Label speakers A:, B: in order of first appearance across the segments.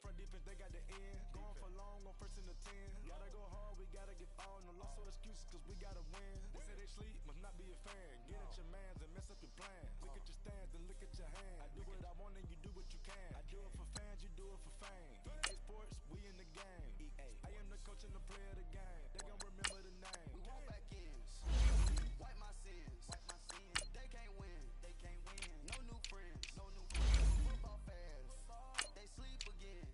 A: front defense, they got the end. Going for long on 1st and 10. Gotta go hard, we gotta get all. No loss or excuses, cause we gotta win. They say they sleep, must not be a fan. Get at your mans and mess up your plan. Look at your stands and look at your hand. I do what I want and you do what you can. I do it for fans, you do it for fame. EA Sports, we in the game. I am the coach and the player of the game. They gon' remember the name.
B: We want back ends. Wipe my sins. They can't win. No new friends. Football fans. They sleep again.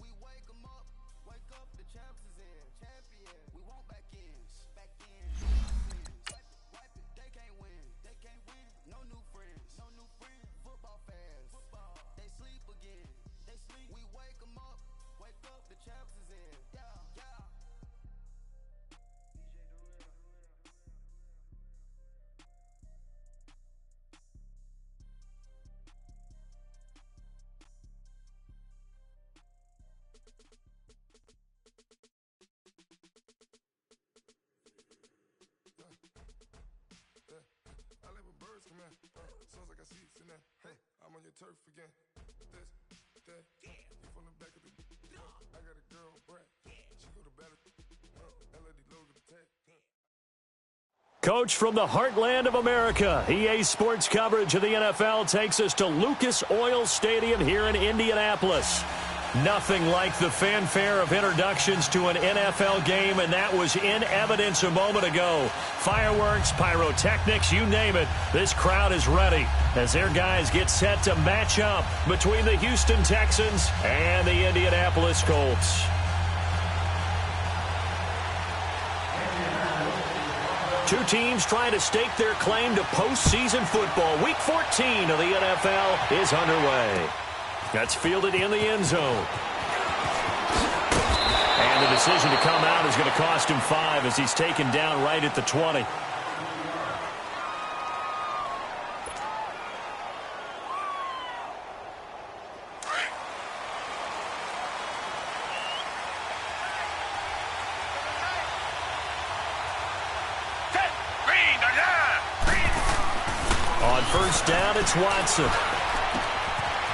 B: We wake them up. Wake up, the champs is in. Champion. We want back ends. Wipe it. They can't win. No new friends. Football fans. They sleep again. We wake them up. Wake up, the champs is in. Yeah.
C: I live with birds come in. Sounds like I see it's in there. Hey, I'm on your turf again. This, that, you from the back of the. I got a girl, Brad. She go to battle. LED logo to tag.
D: Coach from the heartland of America, EA Sports coverage of the NFL takes us to Lucas Oil Stadium here in Indianapolis. Nothing like the fanfare of introductions to an NFL game, and that was in evidence a moment ago. Fireworks, pyrotechnics, you name it, this crowd is ready as their guys get set to match up between the Houston Texans and the Indianapolis Colts. Two teams trying to stake their claim to postseason football. Week 14 of the NFL is underway. That's fielded in the end zone. And the decision to come out is going to cost him 5 as he's taken down right at the 20. On first down, it's Watson.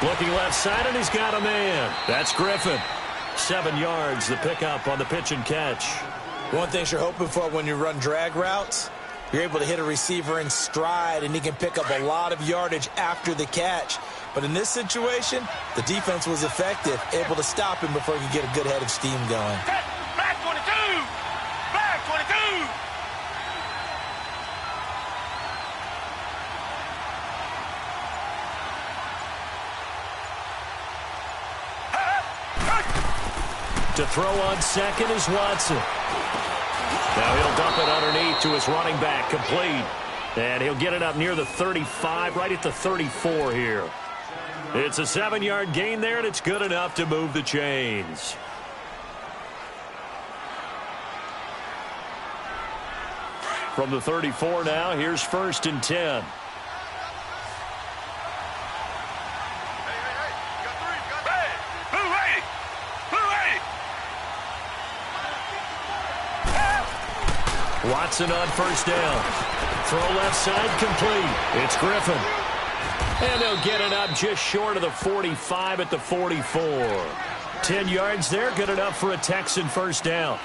D: Looking left side, and he's got a man. That's Griffin. 7 yards, the pickup on the pitch and catch.
E: One thing you're hoping for when you run drag routes, you're able to hit a receiver in stride, and he can pick up a lot of yardage after the catch. But in this situation, the defense was effective, able to stop him before he could get a good head of steam going.
F: Back 22! Back 22!
D: To throw on second is Watson. Now he'll dump it underneath to his running back, complete. And he'll get it up near the 35, right at the 34 here. It's a 7-yard gain there, and it's good enough to move the chains. From the 34 now, here's 1st and 10. Watson on first down. Throw left side, complete. It's Griffin. And they'll get it up just short of the 45 at the 44. 10 yards there, good enough for a Texan first down.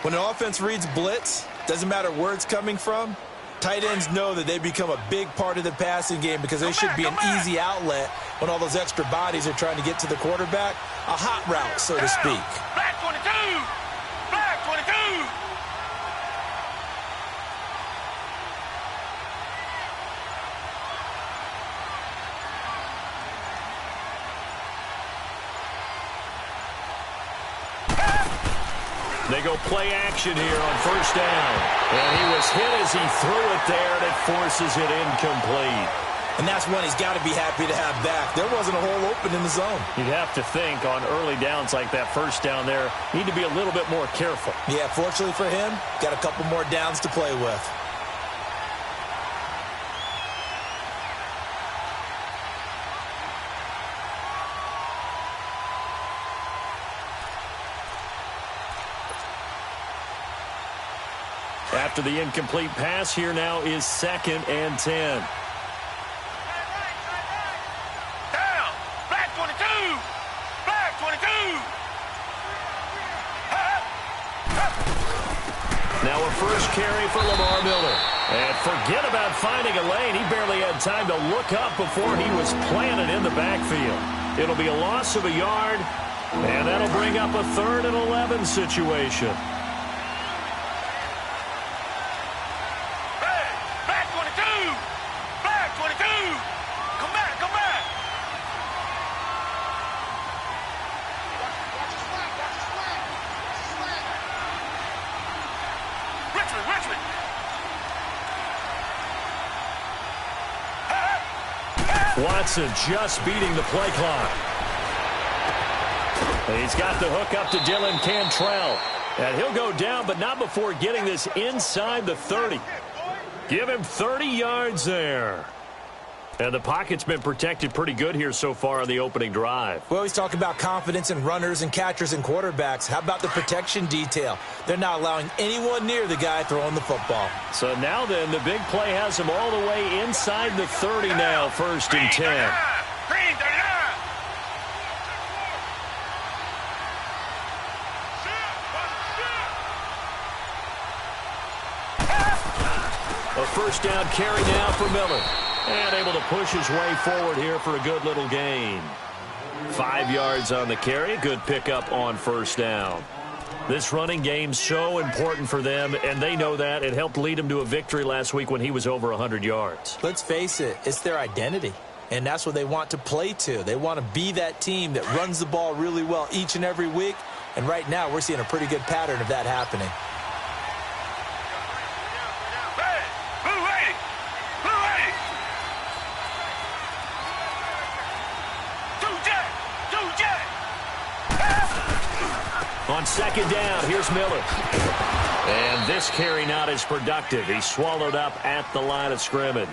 E: When an offense reads blitz, doesn't matter where it's coming from, tight ends know that they become a big part of the passing game because they should be an easy outlet when all those extra bodies are trying to get to the quarterback. A hot route, so to speak.
F: Back 22! Back 22!
D: They go play action here on first down. And he was hit as he threw it there, and it forces it incomplete.
E: And that's one he's got to be happy to have back. There wasn't a hole open in the zone.
D: You'd have to think on early downs like that first down there, need to be a little bit more careful.
E: Yeah, fortunately for him, got a couple more downs to play with.
D: After the incomplete pass, here now is 2nd and 10.
F: Down! Back 22! Back 22!
D: Now a first carry for Lamar Miller. And forget about finding a lane. He barely had time to look up before he was planted in the backfield. It'll be a loss of a yard, and that'll bring up a 3rd and 11 situation.
F: Back 22! Back 22! Come back, come back! Richmond!
D: Watson just beating the play clock. He's got the hook up to Dylan Cantrell. And he'll go down, but not before getting this inside the 30. Give him 30 yards there. And the pocket's been protected pretty good here so far on the opening drive.
E: We always talk about confidence in runners and catchers and quarterbacks. How about the protection detail? They're not allowing anyone near the guy throwing the football.
D: So now then, the big play has him all the way inside the 30 now, 1st and 10.
F: Green 39!
D: A first down carry now for Miller. And able to push his way forward here for a good little gain. 5 yards on the carry. Good pickup on first down. This running game's so important for them, and they know that. It helped lead them to a victory last week when he was over 100 yards.
E: Let's face it, it's their identity. And that's what they want to play to. They want to be that team that runs the ball really well each and every week. And right now, we're seeing a pretty good pattern of that happening.
D: On second down, here's Miller. And this carry not as productive. He's swallowed up at the line of scrimmage.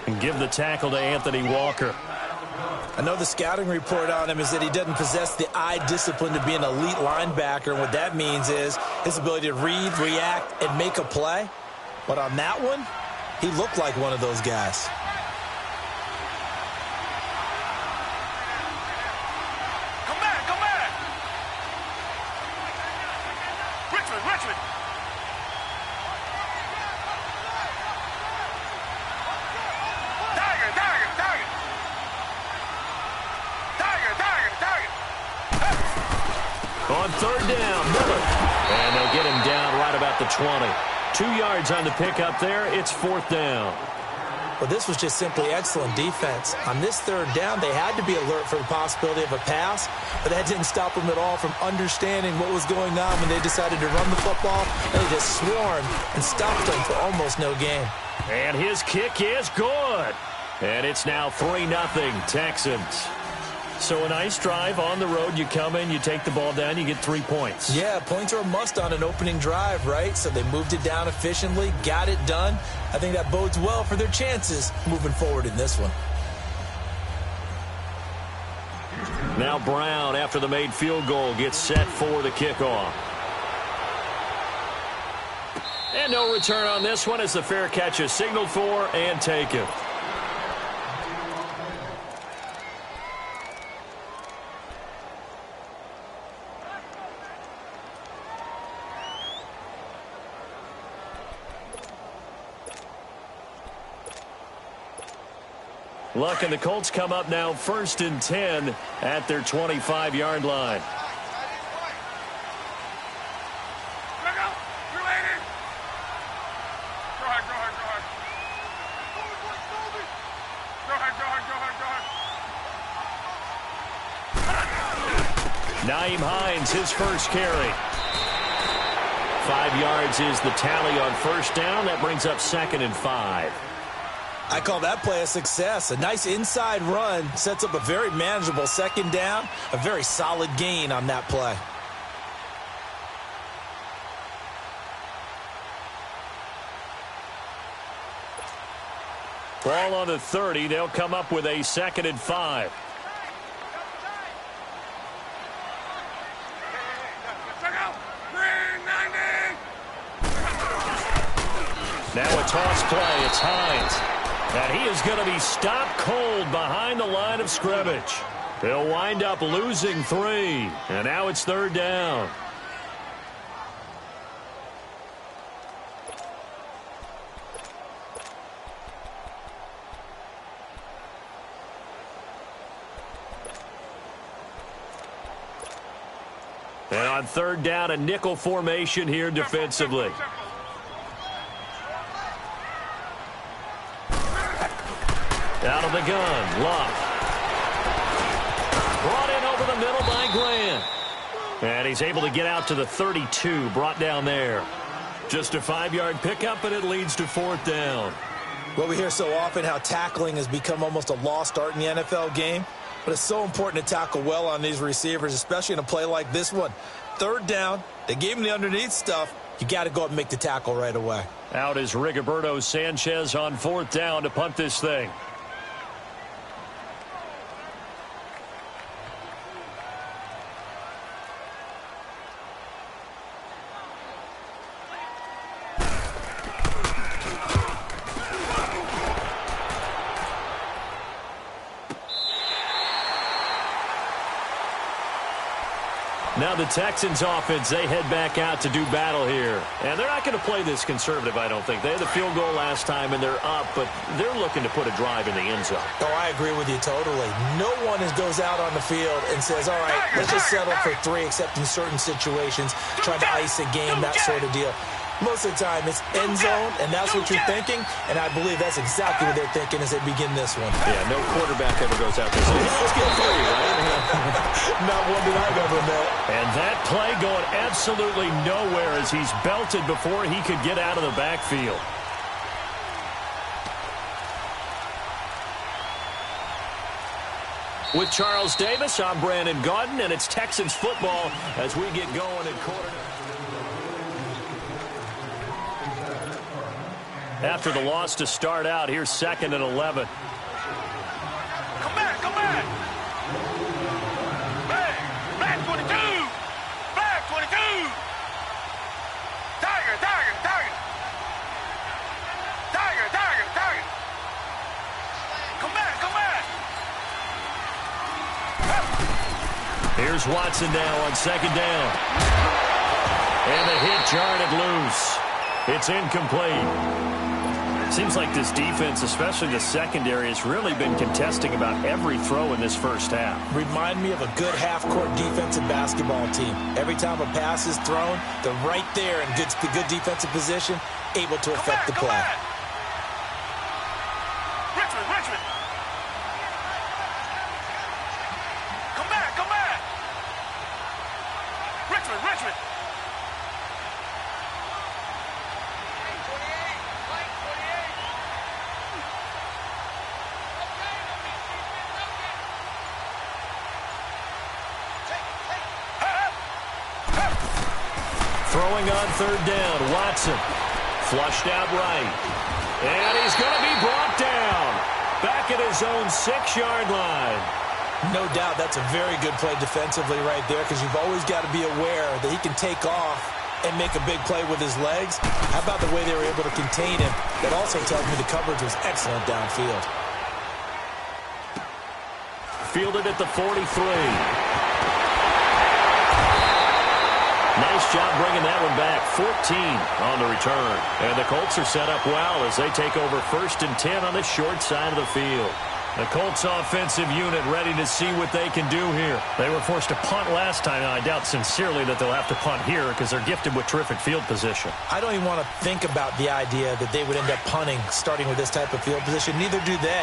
D: And give the tackle to Anthony Walker.
E: I know the scouting report on him is that he doesn't possess the eye discipline to be an elite linebacker. And what that means is his ability to read, react, and make a play. But on that one, he looked like one of those guys.
F: Richmond! Tiger!
D: On third down, Miller. And they'll get him down right about the 20. 2 yards on the pickup there. It's 4th down.
E: Well, this was just simply excellent defense. On this third down, they had to be alert for the possibility of a pass, but that didn't stop them at all from understanding what was going on when they decided to run the football. They just swarmed and stopped them for almost no gain.
D: And his kick is good. And it's now 3-0 Texans. So a nice drive on the road. You come in, you take the ball down, you get 3 points.
E: Yeah, points are a must on an opening drive, right? So they moved it down efficiently, got it done. I think that bodes well for their chances moving forward in this one.
D: Now Brown, after the made field goal, gets set for the kickoff. And no return on this one as the fair catch is signaled for and taken. Luck and the Colts come up now 1st and 10 at their 25-yard line. Nyheim Hines, his first carry. 5 yards is the tally on first down. That brings up 2nd and 5.
E: I call that play a success. A nice inside run sets up a very manageable second down. A very solid gain on that play.
D: Ball on the 30. They'll come up with a 2nd and 5. Now a toss play. It's Hines. And he is going to be stopped cold behind the line of scrimmage. They'll wind up losing 3. And now it's 3rd down. And on third down, a nickel formation here defensively. Out of the gun, Love. Brought in over the middle by Glenn. And he's able to get out to the 32, brought down there. Just a 5-yard pickup, and it leads to fourth down.
E: Well, we hear so often how tackling has become almost a lost art in the NFL game. But it's so important to tackle well on these receivers, especially in a play like this one. Third down, they gave him the underneath stuff. You got to go up and make the tackle right away.
D: Out is Rigoberto Sanchez on fourth down to punt this thing. Now the Texans offense, they head back out to do battle here. And they're not going to play this conservative, I don't think. They had the field goal last time, and they're up, but they're looking to put a drive in the end zone.
E: Oh, I agree with you totally. No one goes out on the field and says, all right, let's just settle for 3, except in certain situations, trying to ice a game, that sort of deal. Most of the time, it's end zone, and that's what you're thinking, and I believe that's exactly what they're thinking as they begin this one.
D: Yeah, no quarterback ever goes out there saying, let's get 3, right?
E: Not one that I've ever met.
D: And that play going absolutely nowhere as he's belted before he could get out of the backfield. With Charles Davis, I'm Brandon Gaudin, and it's Texans football as we get going in quarter. After the loss to start out, here's 2nd and 11.
F: Come back, come back. Back 22. Back 22. Tiger, tiger, tiger. Tiger, tiger, tiger. Come back, come back.
D: Here's Watson now on 2nd down. And the hit jarred it loose. It's incomplete. Seems like this defense, especially the secondary, has really been contesting about every throw in this first half.
E: Remind me of a good half-court defensive basketball team. Every time a pass is thrown, they're right there in good defensive position, able to affect the play.
F: Richmond, Richmond. Come back, come back. Richmond, Richmond.
D: Throwing on third down, Watson. Flushed out right. And he's going to be brought down. Back at his own 6-yard line.
E: No doubt that's a very good play defensively right there, because you've always got to be aware that he can take off and make a big play with his legs. How about the way they were able to contain him? That also tells me the coverage was excellent downfield.
D: Fielded at the 43. Nice job bringing that one back. 14 on the return. And the Colts are set up well as they take over 1st and 10 on the short side of the field. The Colts offensive unit ready to see what they can do here. They were forced to punt last time, and I doubt sincerely that they'll have to punt here because they're gifted with terrific field position.
E: I don't even want to think about the idea that they would end up punting starting with this type of field position. Neither do they.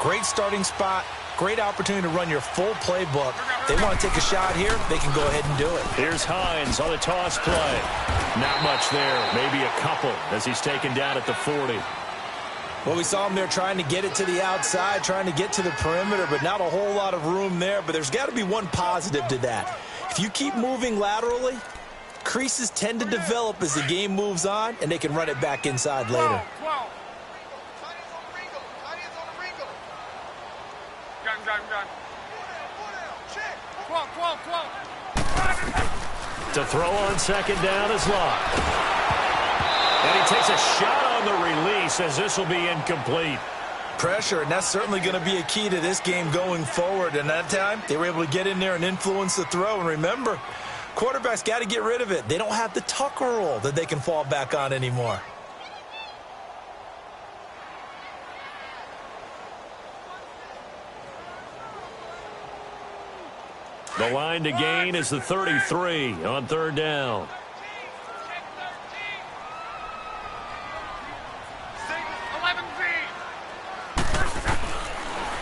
E: Great starting spot. Great opportunity to run your full playbook. They want to take a shot here, they can go ahead and do it.
D: Here's Hines on the toss play. Not much there, maybe a couple as he's taken down at the 40.
E: Well, we saw him there trying to get it to the outside, trying to get to the perimeter, but not a whole lot of room there. But there's got to be one positive to that. If you keep moving laterally, creases tend to develop as the game moves on, and they can run it back inside later.
F: 12.
D: To throw on 2nd down is Locke. And he takes a shot on the release as this will be incomplete.
E: Pressure, and that's certainly going to be a key to this game going forward. And that time, they were able to get in there and influence the throw. And remember, quarterbacks got to get rid of it. They don't have the tuck rule that they can fall back on anymore.
D: The line to gain is the 33 on third down.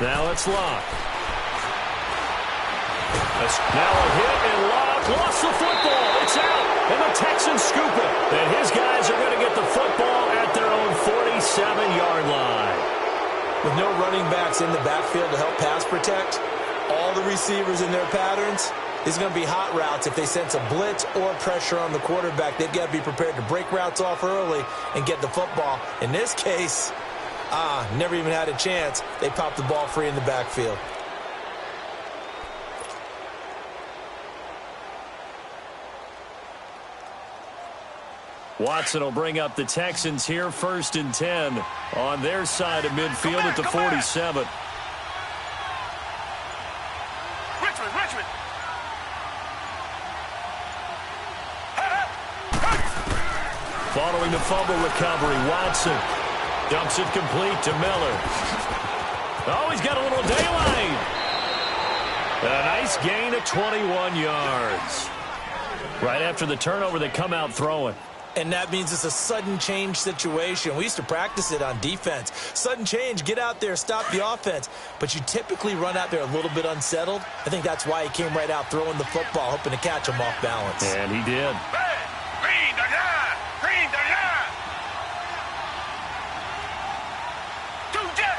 D: Now it's Locke. Now a hit, and Locke lost the football. It's out, and the Texans scoop it. And his guys are going to get the football at their own 47-yard line.
E: With no running backs in the backfield to help pass protect, all the receivers in their patterns, these are going to be hot routes. If they sense a blitz or pressure on the quarterback, they've got to be prepared to break routes off early and get the football. In this case, never even had a chance. They popped the ball free in the backfield.
D: Watson will bring up the Texans here, 1st and 10 on their side of midfield at the 47.
F: Richmond.
D: Following the fumble recovery, Watson dumps it complete to Miller. Oh, he's got a little daylight. A nice gain of 21 yards. Right after the turnover, they come out throwing.
E: And that means it's a sudden change situation. We used to practice it on defense. Sudden change, get out there, stop the offense. But you typically run out there a little bit unsettled. I think that's why he came right out throwing the football, hoping to catch him off balance.
D: And he did.
F: Green the line. Two jet.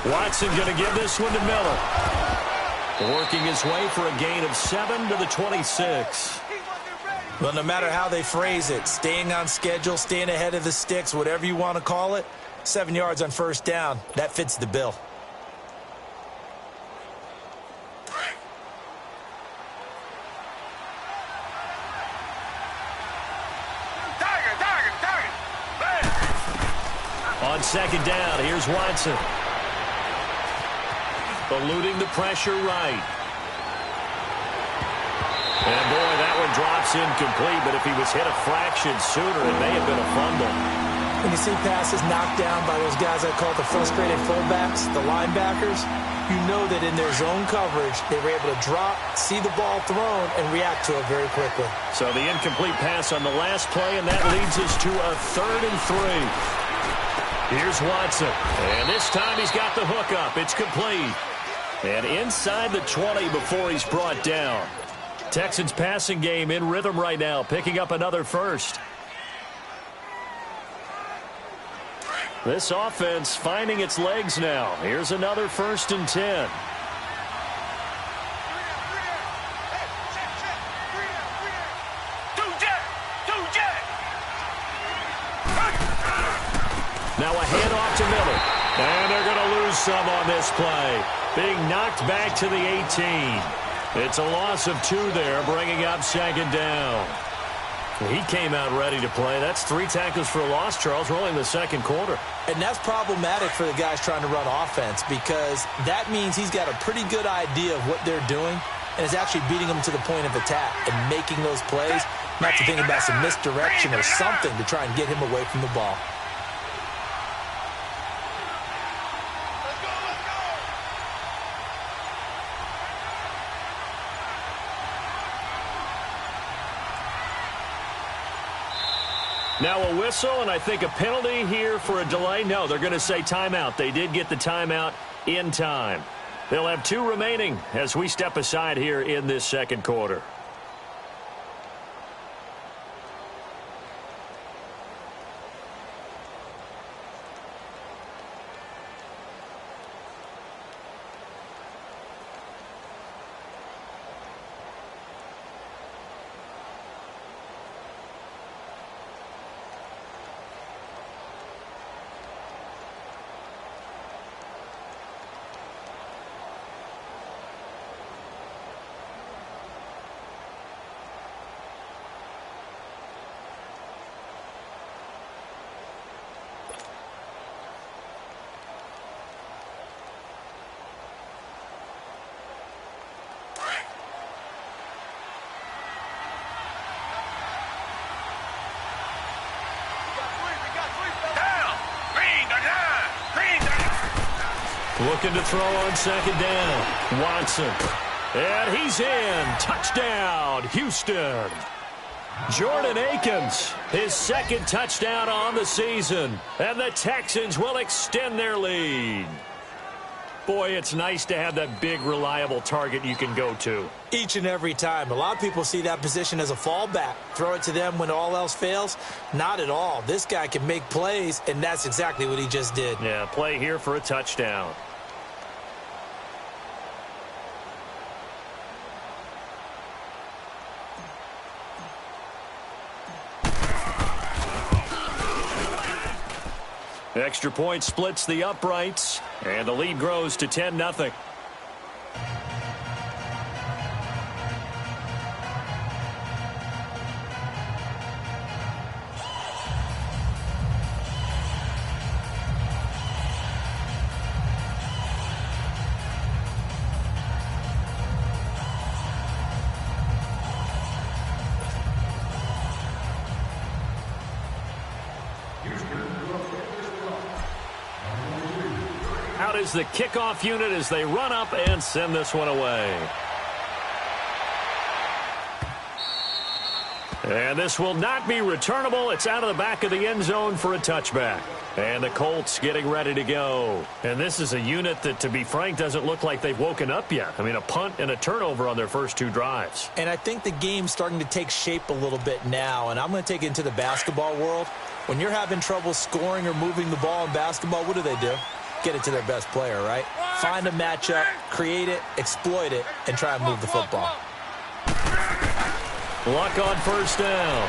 D: Watson going to give this one to Miller. Working his way for a gain of 7 to the 26.
E: Well, no matter how they phrase it, staying on schedule, staying ahead of the sticks, whatever you want to call it, 7 yards on first down, that fits the bill.
D: On second down, here's Watson. Eluding the pressure right. And boy, that one drops incomplete, but if he was hit a fraction sooner, it may have been a fumble.
E: When you see passes knocked down by those guys I call the frustrated fullbacks, the linebackers, you know that in their zone coverage, they were able to drop, see the ball thrown, and react to it very quickly.
D: So the incomplete pass on the last play, and that leads us to a 3rd and 3. Here's Watson, and this time he's got the hook up. It's complete. And inside the 20 before he's brought down. Texans passing game in rhythm right now, picking up another first. This offense finding its legs now. Here's another 1st and 10. Now a handoff to Miller. And they're going to lose some on this play. Being knocked back to the 18. It's a loss of 2 there, bringing up 2nd down. He came out ready to play. That's 3 tackles for a loss, Charles. We're only in the 2nd quarter.
E: And that's problematic for the guys trying to run offense because that means he's got a pretty good idea of what they're doing and is actually beating them to the point of attack and making those plays, not to think about some misdirection or something to try and get him away from the ball.
D: Now a whistle, and I think a penalty here for a delay. No, they're going to say timeout. They did get the timeout in time. They'll have 2 remaining as we step aside here in this 2nd quarter. Looking to throw on second down. Watson. And he's in. Touchdown, Houston. Jordan Akins, his second touchdown on the season. And the Texans will extend their lead. Boy, it's nice to have that big, reliable target you can go to.
E: Each and every time. A lot of people see that position as a fallback. Throw it to them when all else fails. Not at all. This guy can make plays, and that's exactly what he just did.
D: Yeah, play here for a touchdown. Extra point splits the uprights, and the lead grows to 10-0. Out is the kickoff unit as they run up and send this one away. And this will not be returnable. It's out of the back of the end zone for a touchback. And the Colts getting ready to go. And this is a unit that, to be frank, doesn't look like they've woken up yet. I mean, a punt and a turnover on their first two drives.
E: And I think the game's starting to take shape a little bit now. And I'm going to take it into the basketball world. When you're having trouble scoring or moving the ball in basketball, what do? Get it to their best player, right? Find a matchup, create it, exploit it, and try and move the football.
D: Luck on first down.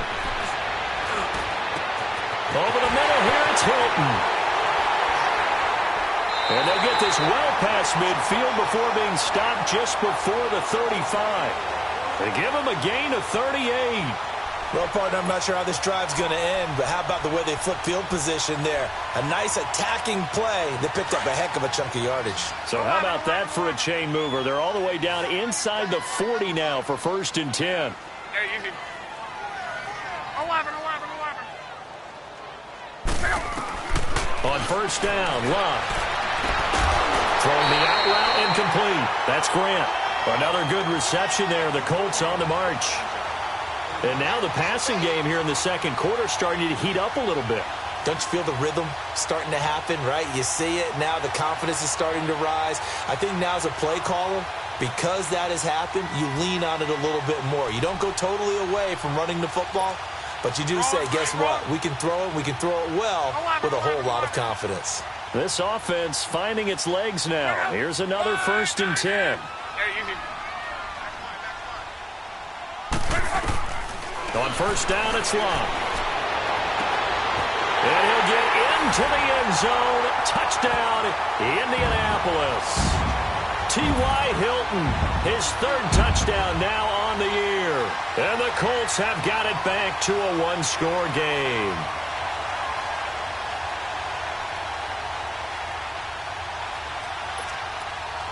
D: Over the middle here, it's Hilton. And they'll get this well past midfield before being stopped just before the 35. They give him a gain of 38.
E: Well, partner, I'm not sure how this drive's going to end, but how about the way they flip field position there? A nice attacking play that picked up a heck of a chunk of yardage.
D: So how about that for a chain mover? They're all the way down inside the 40 now for 1st and 10.
F: Yeah, you can. 11.
D: On first down, Love. Throwing the out route incomplete. That's Grant. Another good reception there. The Colts on the march. And now the passing game here in the second quarter starting to heat up a little bit.
E: Don't you feel the rhythm starting to happen, right? You see it now. The confidence is starting to rise. I think now as a play caller, because that has happened, you lean on it a little bit more. You don't go totally away from running the football, but you do say, guess what? We can throw it. We can throw it well with a whole lot of confidence.
D: This offense finding its legs now. Here's another 1st and 10.
F: Yeah, you can.
D: On first down, it's Long. And he'll get into the end zone. Touchdown, Indianapolis. T.Y. Hilton, his 3rd touchdown now on the year. And the Colts have got it back to a one-score game.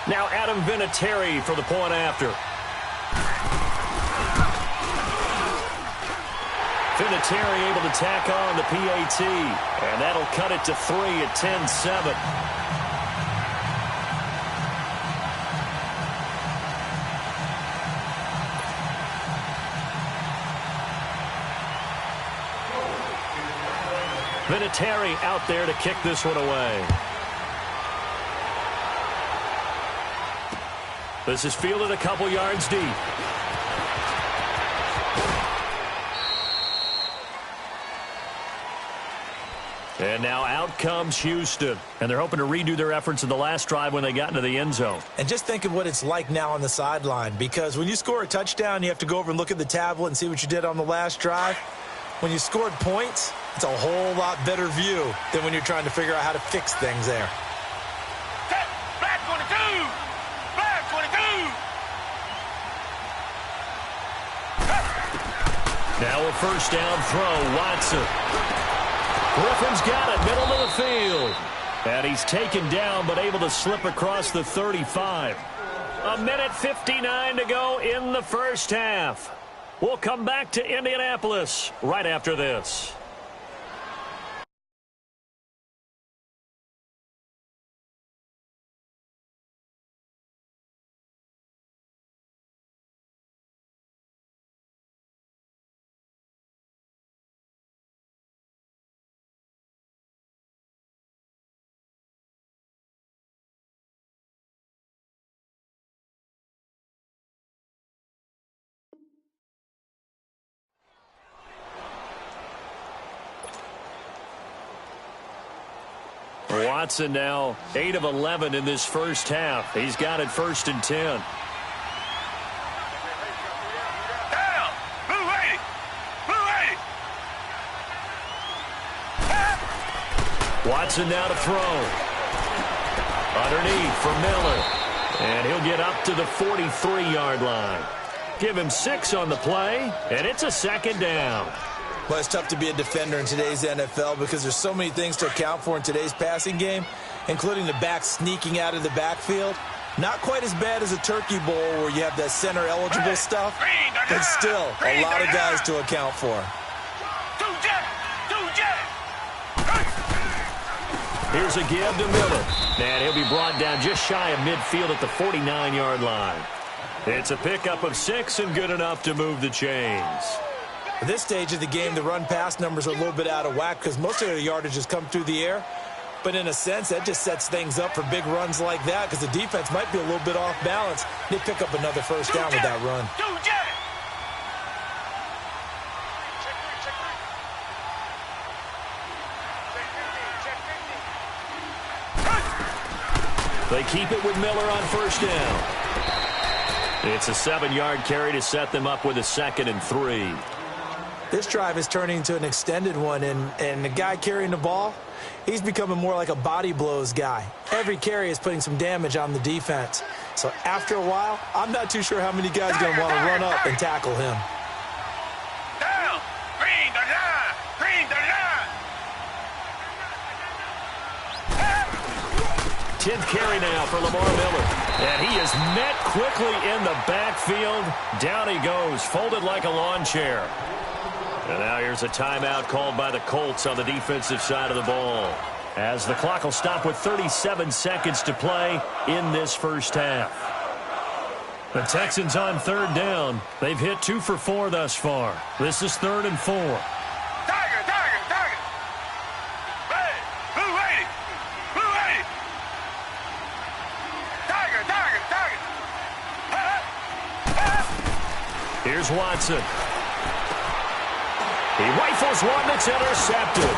D: Now Adam Vinatieri for the point after. Vinatieri able to tack on the PAT, and that'll cut it to 3 at 10-7. Vinatieri out there to kick this one away. This is fielded a couple yards deep. And now out comes Houston. And they're hoping to redo their efforts in the last drive when they got into the end zone.
E: And just think of what it's like now on the sideline, because when you score a touchdown, you have to go over and look at the tablet and see what you did on the last drive. When you scored points, it's a whole lot better view than when you're trying to figure out how to fix things there.
F: Black 22! Black 22!
D: Now a first down throw, Watson. Griffin's got it, middle of the field. And he's taken down, but able to slip across the 35. 1:59 to go in the first half. We'll come back to Indianapolis right after this. Watson now 8 of 11 in this first half. He's got it 1st and 10. Watson now to throw. Underneath for Miller. And he'll get up to the 43-yard line. Give him 6 on the play, and it's a 2nd down.
E: Well, it's tough to be a defender in today's NFL because there's so many things to account for in today's passing game, including the back sneaking out of the backfield. Not quite as bad as a Turkey Bowl where you have that center-eligible stuff, but still a lot of guys to account for.
D: Here's a give to Miller. And he'll be brought down just shy of midfield at the 49-yard line. It's a pickup of 6 and good enough to move the chains.
E: At this stage of the game, the run-pass numbers are a little bit out of whack because most of their yardage has come through the air. But in a sense, that just sets things up for big runs like that because the defense might be a little bit off balance. They pick up another 1st down with that run.
D: They keep it with Miller on 1st down. It's a 7-yard carry to set them up with a 2nd and 3.
E: This drive is turning into an extended one, and the guy carrying the ball, he's becoming more like a body blows guy. Every carry is putting some damage on the defense. So after a while, I'm not too sure how many guys are going to want to run up and tackle him.
F: Down! Green the line! Green the line!
D: 10th carry now for Lamar Miller. And he is met quickly in the backfield. Down he goes, folded like a lawn chair. And now here's a timeout called by the Colts on the defensive side of the ball, as the clock will stop with 37 seconds to play in this first half. The Texans on 3rd down. They've hit 2 for 4 thus far. This is 3rd and 4.
F: Tiger! Tiger! Tiger! Hey! Blue 80! Blue 80! Tiger! Tiger! Tiger!
D: Here's Watson. He rifles one that's intercepted.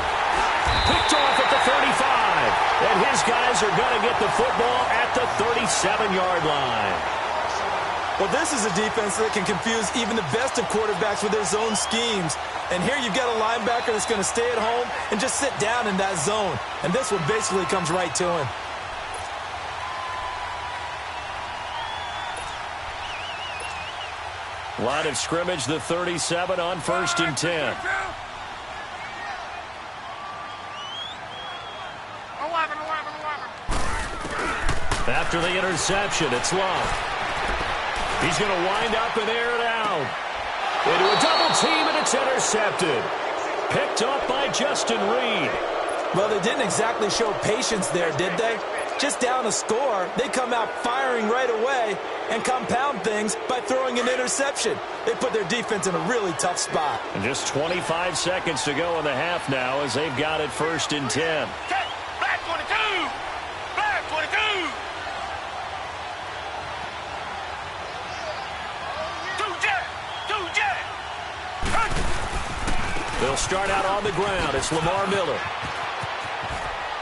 D: Picked off at the 35. And his guys are going to get the football at the 37-yard line.
E: Well, this is a defense that can confuse even the best of quarterbacks with their zone schemes. And here you've got a linebacker that's going to stay at home and just sit down in that zone. And this one basically comes right to him.
D: Line of scrimmage, the 37 on 1st and 10. After the interception, it's Love. He's going to wind up and air it out. Into a double team, and it's intercepted. Picked up by Justin Reed.
E: Well, they didn't exactly show patience there, did they? Just down a score, they come out firing right away and compound things by throwing an interception. They put their defense in a really tough spot.
D: And just 25 seconds to go in the half now as they've got it 1st and 10.
F: Black 22! Black 22! Two jet!
D: They'll start out on the ground. It's Lamar Miller.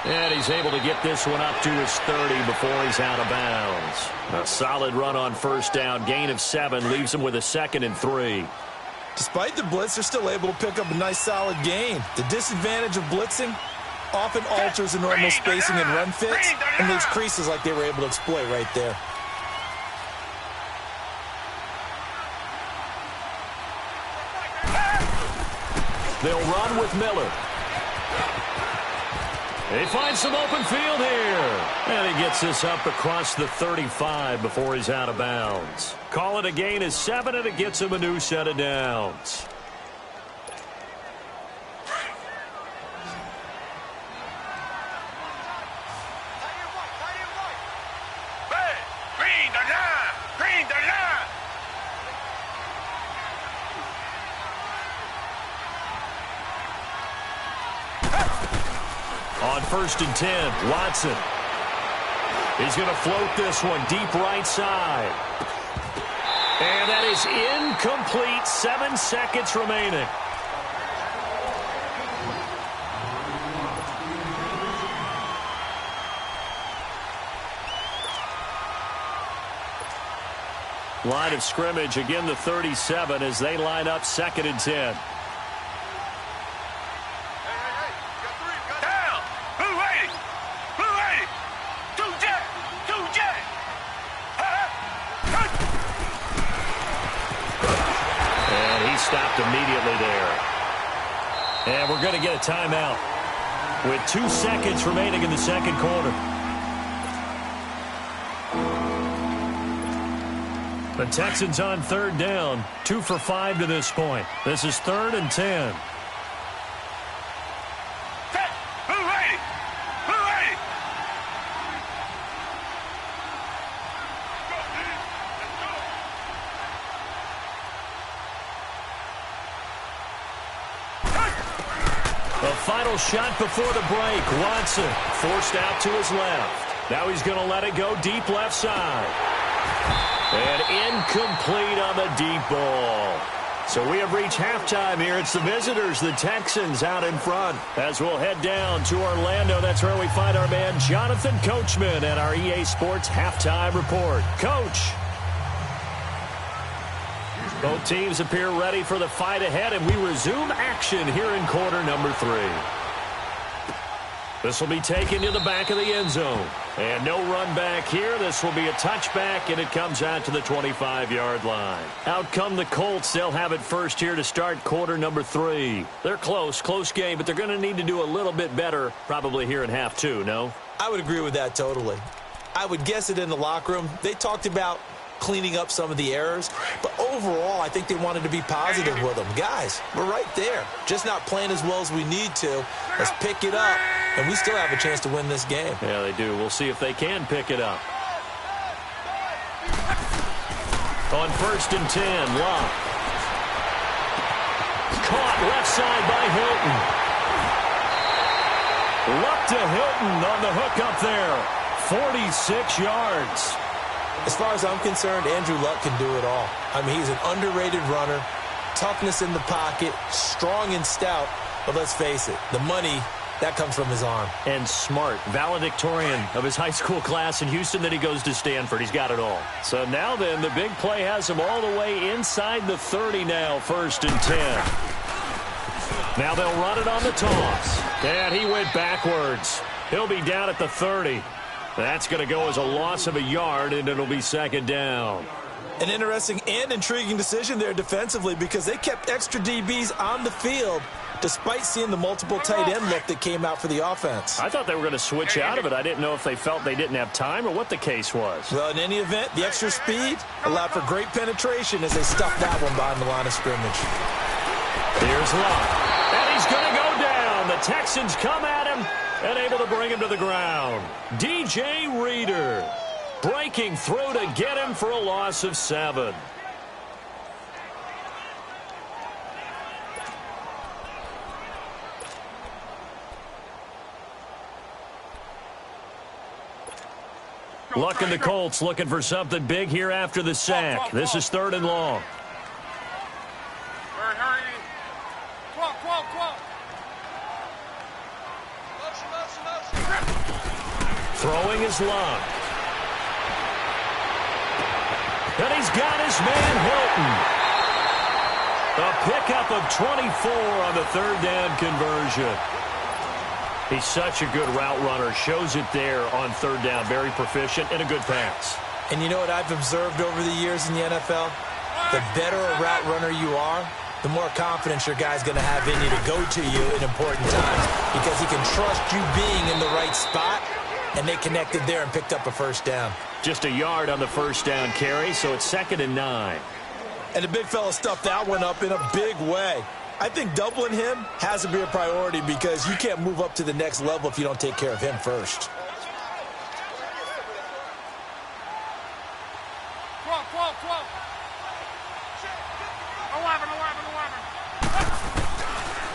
D: And he's able to get this one up to his 30 before he's out of bounds. A solid run on 1st down. Gain of 7 leaves him with a 2nd and 3.
E: Despite the blitz, they're still able to pick up a nice solid gain. The disadvantage of blitzing often alters the normal spacing and run fits and leaves creases like they were able to exploit right there.
D: They'll run with Miller. They find some open field here. And he gets this up across the 35 before he's out of bounds. Call it a gain of 7, and it gets him a new set of downs.
F: Green the line! Green the line!
D: On 1st and 10, Watson. He's going to float this one deep right side. And that is incomplete. 7 seconds remaining. Line of scrimmage, again the 37 as they line up 2nd and 10.
F: Down! Blue 80! Blue 80! Two jet! Two jet!
D: And he stopped immediately there. And we're going to get a timeout with 2 seconds remaining in the second quarter. The Texans on 3rd down, 2 for 5 to this point. This is 3rd and 10. The final shot before the break. Watson forced out to his left. Now he's going to let it go deep left side. And incomplete on the deep ball. So we have reached halftime here. It's the visitors, the Texans, out in front. As we'll head down to Orlando, that's where we find our man Jonathan Coachman at our EA Sports Halftime Report. Coach. Both teams appear ready for the fight ahead, and we resume action here in quarter number 3. This will be taken to the back of the end zone. And no run back here. This will be a touchback, and it comes out to the 25-yard line. Out come the Colts. They'll have it first here to start quarter number 3. They're close game, but they're going to need to do a little bit better probably here in half 2, no?
E: I would agree with that totally. I would guess it in the locker room. They talked about cleaning up some of the errors, but overall I think they wanted to be positive with them. Guys, we're right there, just not playing as well as we need to. Let's pick it up, and we still have a chance to win this game.
D: Yeah, they do. We'll see if they can pick it up. On 1st and 10, Locke. Caught left side by Hilton. Luck to Hilton on the hook up there. 46 yards.
E: As far as I'm concerned, Andrew Luck can do it all. I mean, he's an underrated runner, toughness in the pocket, strong and stout, but let's face it, the money, that comes from his arm.
D: And smart, valedictorian of his high school class in Houston, then he goes to Stanford. He's got it all. So now then, the big play has him all the way inside the 30 now, 1st and 10. Now they'll run it on the toss. And he went backwards. He'll be down at the 30. That's going to go as a loss of a yard, and it'll be 2nd down.
E: An interesting and intriguing decision there defensively because they kept extra DBs on the field despite seeing the multiple tight end look that came out for the offense.
D: I thought they were going to switch out of it. I didn't know if they felt they didn't have time or what the case was.
E: Well, in any event, the extra speed allowed for great penetration as they stuffed that one behind the line of scrimmage.
D: Here's Locke. And he's going to go down. The Texans come at him and able to bring him to the ground. DJ Reader breaking through to get him for a loss of 7. Luck and the Colts looking for something big here after the sack. This is 3rd and long. Throwing his Luck. And he's got his man Hilton. A pickup of 24 on the 3rd down conversion. He's such a good route runner. Shows it there on 3rd down. Very proficient and a good pass.
E: And you know what I've observed over the years in the NFL? The better a route runner you are, the more confidence your guy's going to have in you to go to you in important times because he can trust you being in the right spot. And they connected there and picked up a 1st down.
D: Just a yard on the 1st down carry, so it's 2nd and 9.
E: And the big fella stuffed that one up in a big way. I think doubling him has to be a priority because you can't move up to the next level if you don't take care of him first.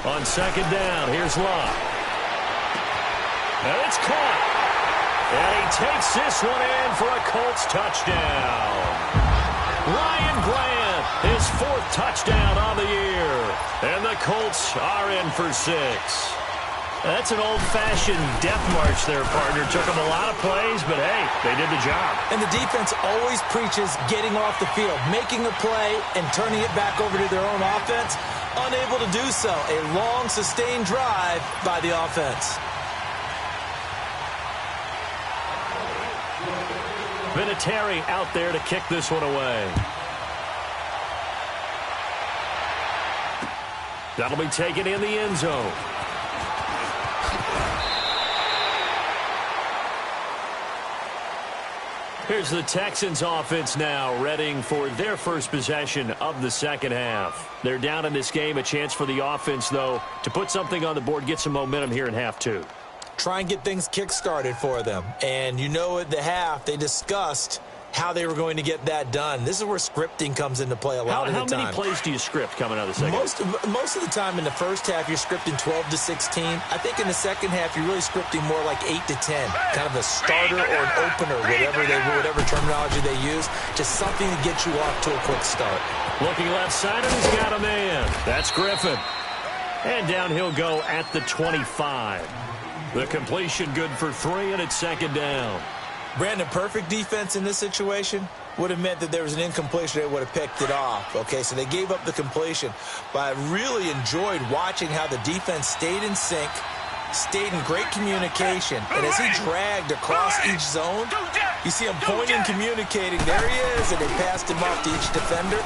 D: On 2nd down, here's Locke. And it's caught. And he takes this one in for a Colts touchdown. Ryan Grant, his 4th touchdown on the year. And the Colts are in for 6. That's an old-fashioned death march there, partner. Took them a lot of plays, but hey, they did the job.
E: And the defense always preaches getting off the field, making a play, and turning it back over to their own offense. Unable to do so. A long, sustained drive by the offense.
D: Vinatieri out there to kick this one away. That'll be taken in the end zone. Here's the Texans offense now, readying for their first possession of the second half. They're down in this game. A chance for the offense, though, to put something on the board, get some momentum here in half two.
E: Try and get things kick-started for them. And you know at the half, they discussed how they were going to get that done. This is where scripting comes into play a lot of the time.
D: How many plays do you script coming out of the second half?
E: Most of the time in the first half, you're scripting 12 to 16. I think in the second half, you're really scripting more like 8 to 10. Kind of a starter or an opener, whatever terminology they use. Just something to get you off to a quick start.
D: Looking left side, and he's got a man. That's Griffin. And down he'll go at the 25. The completion good for 3, and it's second down.
E: Brandon, perfect defense in this situation would have meant that there was an incompletion. They would have picked it off. Okay, so they gave up the completion. But I really enjoyed watching how the defense stayed in sync, stayed in great communication. And as he dragged across each zone, you see him pointing, communicating. There he is, and they passed him off to each defender.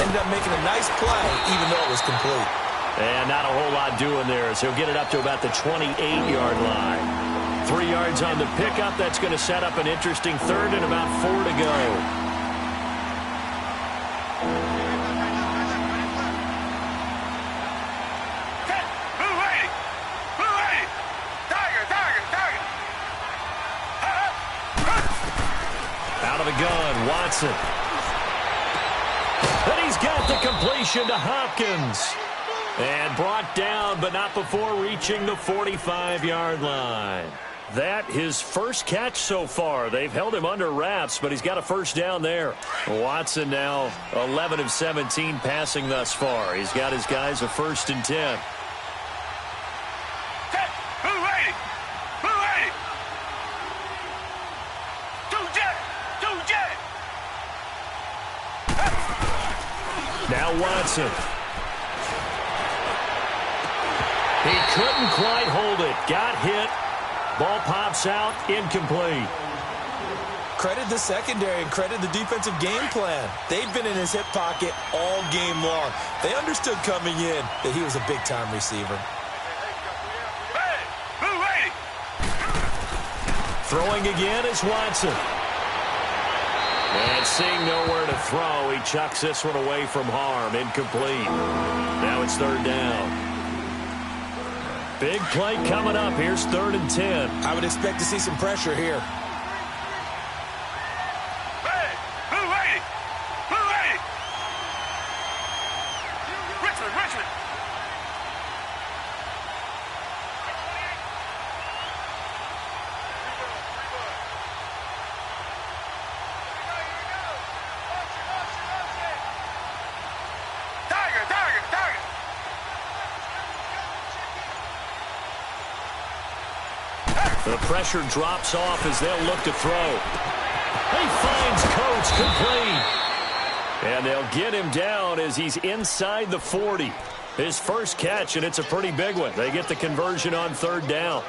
E: Ended up making a nice play, even though it was complete.
D: And not a whole lot doing there as he'll get it up to about the 28-yard line. 3 yards on the pickup. That's going to set up an interesting third and about 4 to go. Out of the gun, Watson. And he's got the completion to Hopkins. And brought down, but not before reaching the 45-yard line. That his first catch so far. They've held him under wraps, but he's got a first down there. Watson now 11 of 17 passing thus far. He's got his guys a 1st and 10. Now Watson. He couldn't quite hold it. Got hit. Ball pops out. Incomplete.
E: Credit the secondary and credit the defensive game plan. They've been in his hip pocket all game long. They understood coming in that he was a big-time receiver.
D: Throwing again is Watson. And seeing nowhere to throw, he chucks this one away from harm. Incomplete. Now it's 3rd down. Big play coming up. Here's 3rd and 10.
E: I would expect to see some pressure here.
F: Richmond. Tiger.
D: The pressure drops off as they'll look to throw. He finds Colts complete. And they'll get him down as he's inside the 40. His first catch, and it's a pretty big one. They get the conversion on 3rd down.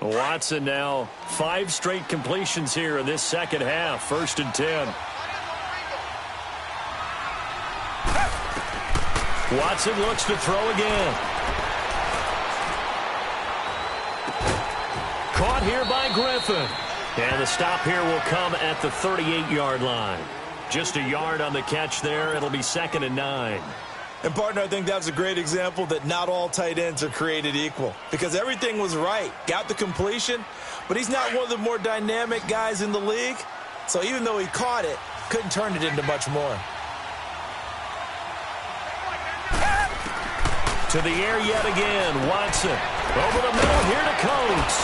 D: Watson now 5 straight completions here in this second half. 1st and 10. Watson looks to throw again. Caught here by Griffin. And the stop here will come at the 38-yard line. Just a yard on the catch there. It'll be 2nd and 9.
E: And, partner, I think that's a great example that not all tight ends are created equal. Because everything was right. Got the completion, but he's not one of the more dynamic guys in the league. So even though he caught it, couldn't turn it into much more.
D: To the air yet again, Watson. Over the middle here to Colts.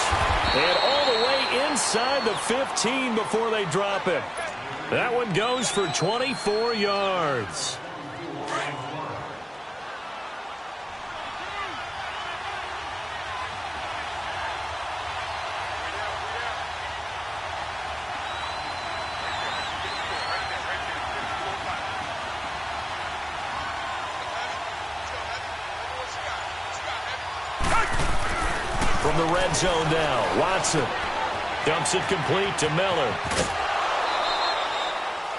D: And all the way inside the 15 before they drop it. That one goes for 24 yards. From the red zone now, Watson dumps it complete to Miller.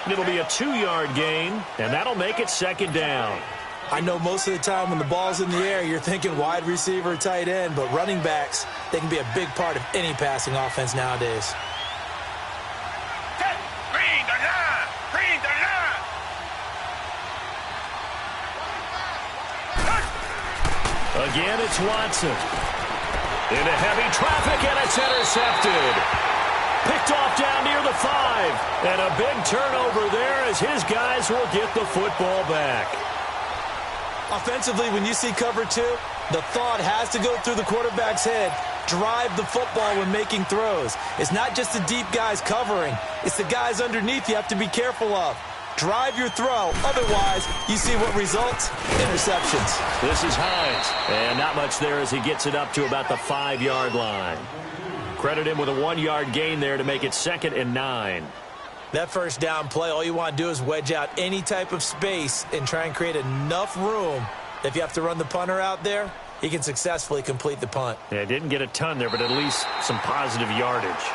D: It'll be a 2-yard gain, and that'll make it second down.
E: I know most of the time when the ball's in the air, you're thinking wide receiver, tight end, but running backs, they can be a big part of any passing offense nowadays.
F: Green the line! Green the line!
D: Again, it's Watson. Into heavy traffic, and it's intercepted. Picked off down near the 5. And a big turnover there as his guys will get the football back.
E: Offensively, when you see cover 2, the thought has to go through the quarterback's head. Drive the football when making throws. It's not just the deep guys covering. It's the guys underneath you have to be careful of. Drive your throw. Otherwise, you see what results? Interceptions.
D: This is Hines. And not much there as he gets it up to about the 5-yard line. Credit him with a 1-yard gain there to make it 2nd and 9.
E: That first down play, all you want to do is wedge out any type of space and try and create enough room. If you have to run the punter out there, he can successfully complete the punt.
D: Yeah, didn't get a ton there, but at least some positive yardage.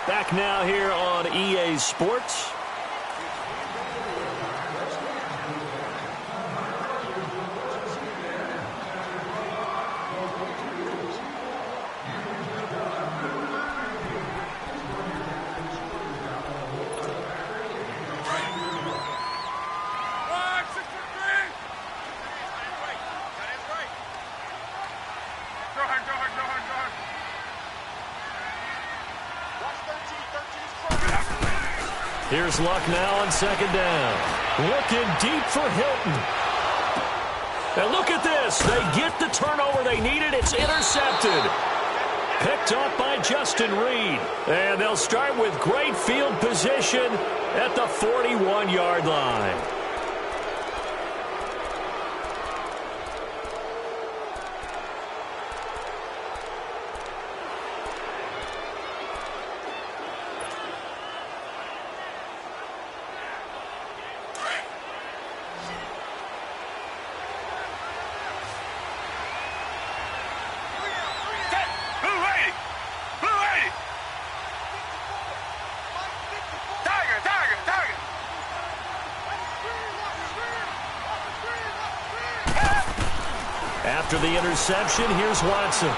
D: Back now here on EA Sports. Here's Luck now on 2nd down. Looking deep for Hilton. And look at this. They get the turnover they needed. It's intercepted. Picked up by Justin Reed. And they'll start with great field position at the 41-yard line. After the interception, here's Watson.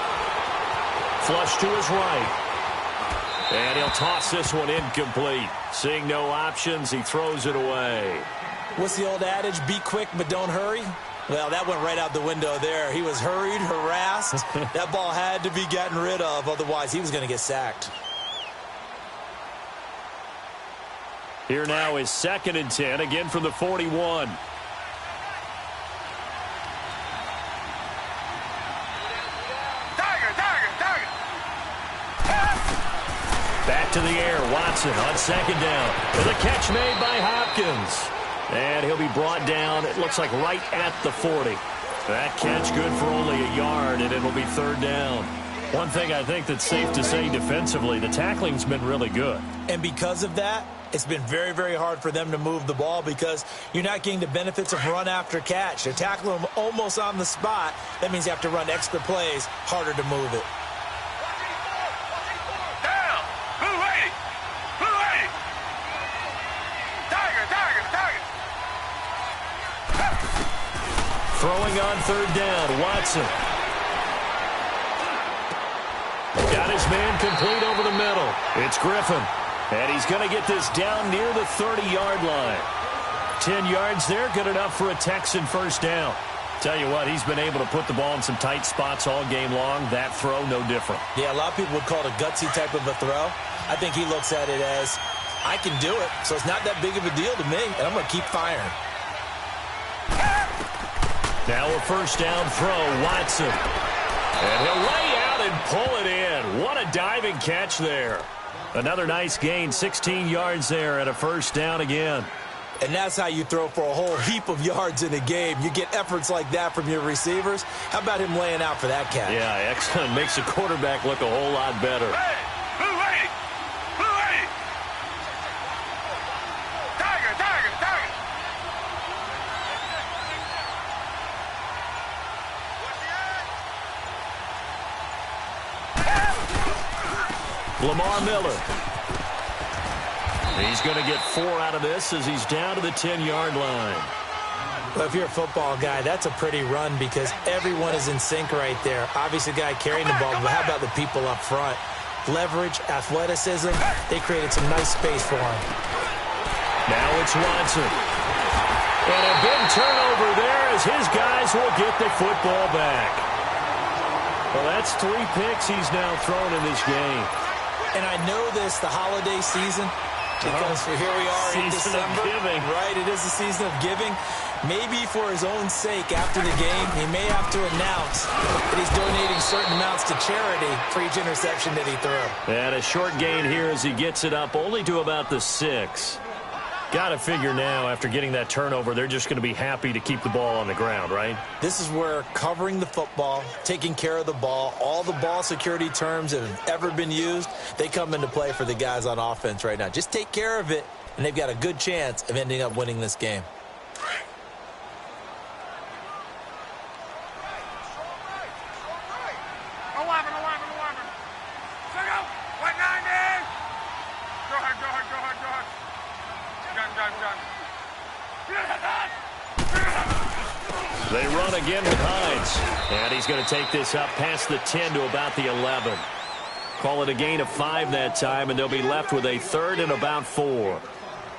D: Flush to his right. And he'll toss this one incomplete. Seeing no options, he throws it away.
E: What's the old adage? Be quick, but don't hurry? Well, that went right out the window there. He was hurried, harassed. That ball had to be gotten rid of. Otherwise, he was going to get sacked.
D: Here now is 2nd and 10, again from the 41. Back to the air, Watson on 2nd down. With a catch made by Hopkins. And he'll be brought down, it looks like right at the 40. That catch good for only a yard, and it'll be 3rd down. One thing I think that's safe to say defensively, the tackling's been really good.
E: And because of that, it's been very, very hard for them to move the ball because you're not getting the benefits of run after catch. They're tackling them almost on the spot. That means you have to run extra plays, harder to move it.
D: Throwing on 3rd down, Watson. Got his man complete over the middle. It's Griffin. And he's going to get this down near the 30-yard line. 10 yards there, good enough for a Texan first down. Tell you what, he's been able to put the ball in some tight spots all game long. That throw, no different.
E: Yeah, a lot of people would call it a gutsy type of a throw. I think he looks at it as, I can do it, so it's not that big of a deal to me, and I'm going to keep firing.
D: Now a first down throw, Watson. And he'll lay out and pull it in. What a diving catch there. Another nice gain, 16 yards there and a first down again.
E: And that's how you throw for a whole heap of yards in a game. You get efforts like that from your receivers. How about him laying out for that catch?
D: Yeah, excellent. Makes the quarterback look a whole lot better.
F: Hey! Hooray! Hooray! Tiger! Tiger! Tiger!
D: Lamar Miller. He's going to get 4 out of this as he's down to the 10-yard line.
E: Well, if you're a football guy, that's a pretty run because everyone is in sync right there. Obviously, the guy carrying the ball, but how about the people up front? Leverage, athleticism, they created some nice space for him.
D: Now it's Watson. And a big turnover there as his guys will get the football back. Well, that's 3 picks he's now thrown in this game.
E: And I know this, the holiday season, because here we are in December. Right, it is the season of giving. Maybe for his own sake, after the game, he may have to announce that he's donating certain amounts to charity for each interception that he threw.
D: And a short gain here as he gets it up only to about the 6. Got to figure now, after getting that turnover, they're just going to be happy to keep the ball on the ground, right?
E: This is where covering the football, taking care of the ball, all the ball security terms that have ever been used, they come into play for the guys on offense right now. Just take care of it, and they've got a good chance of ending up winning this game.
D: They run again with Hines. And he's going to take this up past the 10 to about the 11. Call it a gain of 5 that time, and they'll be left with a 3rd and about 4.
E: All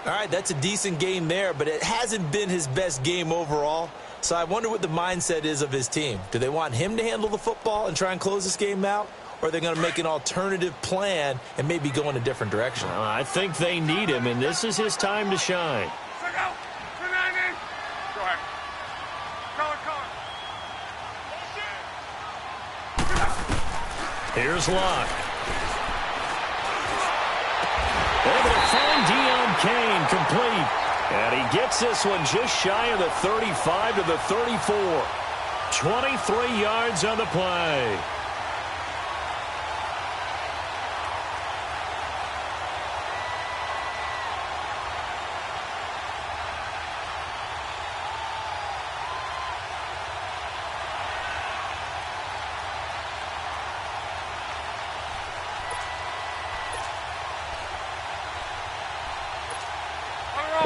E: right, that's a decent game there, but it hasn't been his best game overall. So I wonder what the mindset is of his team. Do they want him to handle the football and try and close this game out? Or are they going to make an alternative plan and maybe go in a different direction?
D: I think they need him, and this is his time to shine. Here's Locke. Able to find Deion Kane, complete. And he gets this one just shy of the 35 to the 34. 23 yards on the play.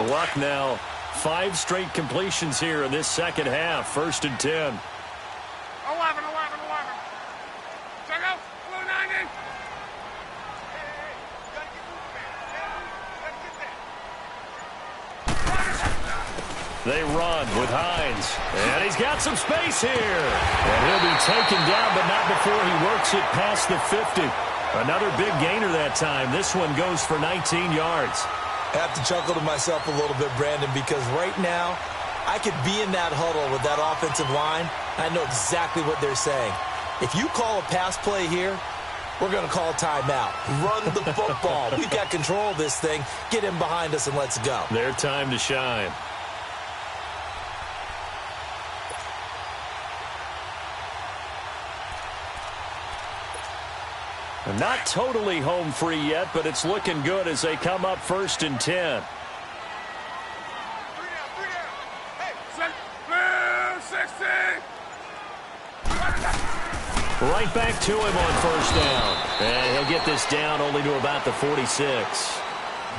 D: Luck now, 5 straight completions here in this second half. 1st and 10.
F: 11. Check out. Blue 90.
D: They run with Hines. And he's got some space here. And he'll be taken down, but not before he works it past the 50. Another big gainer that time. This one goes for 19 yards.
E: I have to chuckle to myself a little bit, Brandon, because right now I could be in that huddle with that offensive line. I know exactly what they're saying. If you call a pass play here, we're going to call a timeout. Run the football. We've got control of this thing. Get him behind us and let's go.
D: Their time to shine. Not totally home free yet, but it's looking good as they come up 1st and 10. Right back to him on 1st down. And he'll get this down only to about the 46.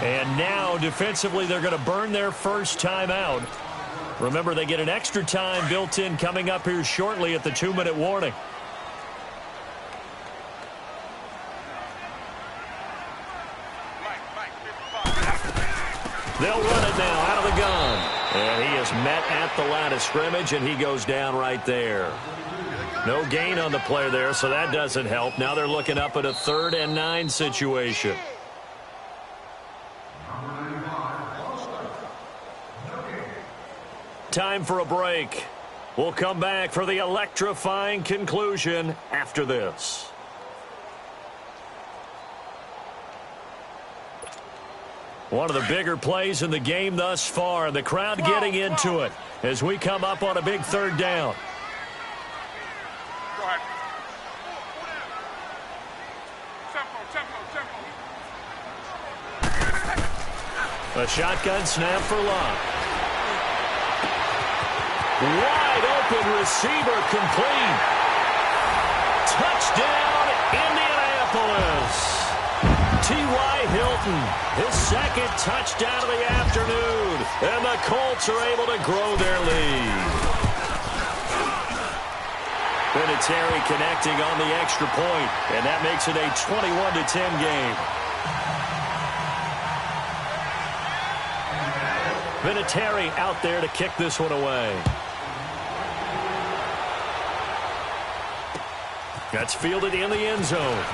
D: And now, defensively, they're going to burn their first timeout. Remember, they get an extra time built in coming up here shortly at the 2-minute warning. They'll run it now out of the gun. And he is met at the line of scrimmage, and he goes down right there. No gain on the play there, so that doesn't help. Now they're looking up at a 3rd and 9 situation. Time for a break. We'll come back for the electrifying conclusion after this. One of the bigger plays in the game thus far. The crowd getting into it as we come up on a big third down.
G: Go ahead. Tempo.
D: A shotgun snap for Locke. Wide open receiver complete. Touchdown, Indianapolis. T.Y. Hilton, his second touchdown of the afternoon. And the Colts are able to grow their lead. Spediddie connecting on the extra point, and that makes it a 21-10 game. Spediddie out there to kick this one away. That's fielded in the end zone.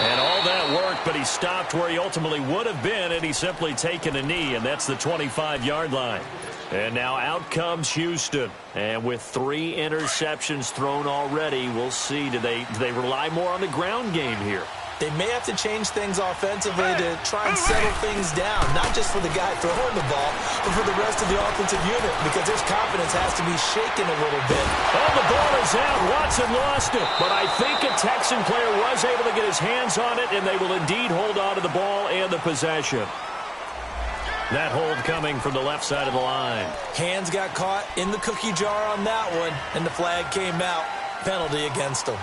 D: And all that work, but he stopped where he ultimately would have been had he simply taken a knee, and that's the 25-yard line. And now out comes Houston. And with 3 interceptions thrown already, we'll see. Do they rely more on the ground game here?
E: They may have to change things offensively to try and settle things down, not just for the guy throwing the ball, but for the rest of the offensive unit, because his confidence has to be shaken a little bit.
D: Oh, the ball is out. Watson lost it. But I think a Texan player was able to get his hands on it, and they will indeed hold on to the ball and the possession. That hold coming from the left side of the line.
E: Hands got caught in the cookie jar on that one, and the flag came out. Penalty against him.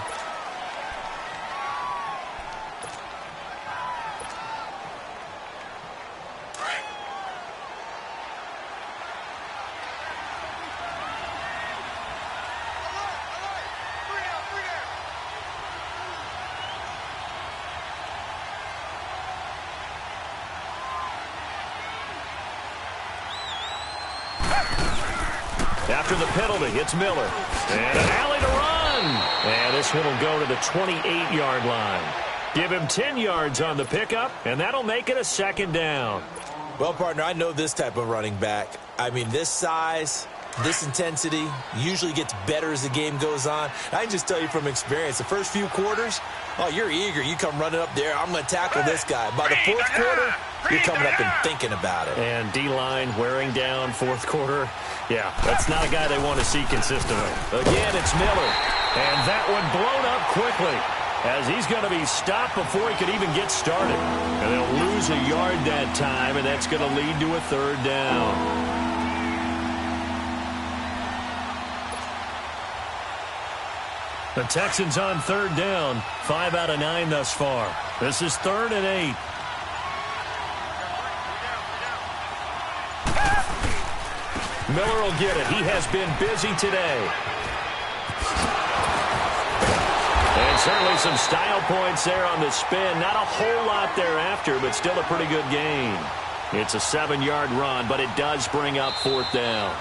D: After the penalty, it's Miller. And an alley to run. And this one will go to the 28-yard line. Give him 10 yards on the pickup, and that'll make it a second down.
E: Well, partner, I know this type of running back. I mean, this size, this intensity usually gets better as the game goes on. I can just tell you from experience, the first few quarters, oh, you're eager. You come running up there, I'm going to tackle this guy. By the fourth quarter, you're coming up and thinking about it.
D: And D-line wearing down fourth quarter. Yeah, that's not a guy they want to see consistently. Again, it's Miller. And that one blown up quickly as he's going to be stopped before he could even get started. And they'll lose a yard that time, and that's going to lead to a third down. The Texans on third down, 5 out of 9 thus far. This is 3rd and 8. Miller will get it. He has been busy today. And certainly some style points there on the spin. Not a whole lot thereafter, but still a pretty good gain. It's a 7-yard run, but it does bring up 4th down.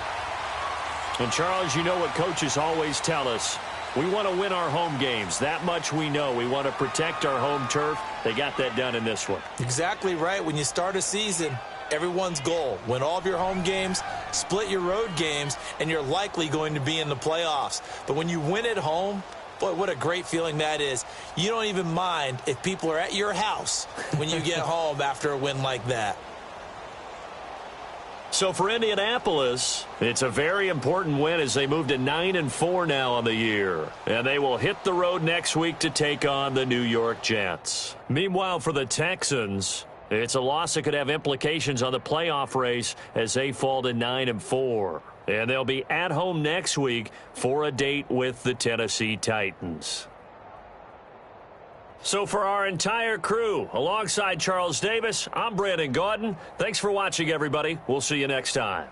D: And, Charles, you know what coaches always tell us. We want to win our home games. That much we know. We want to protect our home turf. They got that done in this one.
E: Exactly right. When you start a season, everyone's goal, win all of your home games, split your road games, and you're likely going to be in the playoffs. But when you win at home, boy, what a great feeling that is. You don't even mind if people are at your house when you get home after a win like that.
D: So for Indianapolis, it's a very important win as they move to 9-4 now on the year. And they will hit the road next week to take on the New York Jets. Meanwhile, for the Texans, it's a loss that could have implications on the playoff race as they fall to 9-4. And they'll be at home next week for a date with the Tennessee Titans. So for our entire crew, alongside Charles Davis, I'm Brandon Gaudin. Thanks for watching, everybody. We'll see you next time.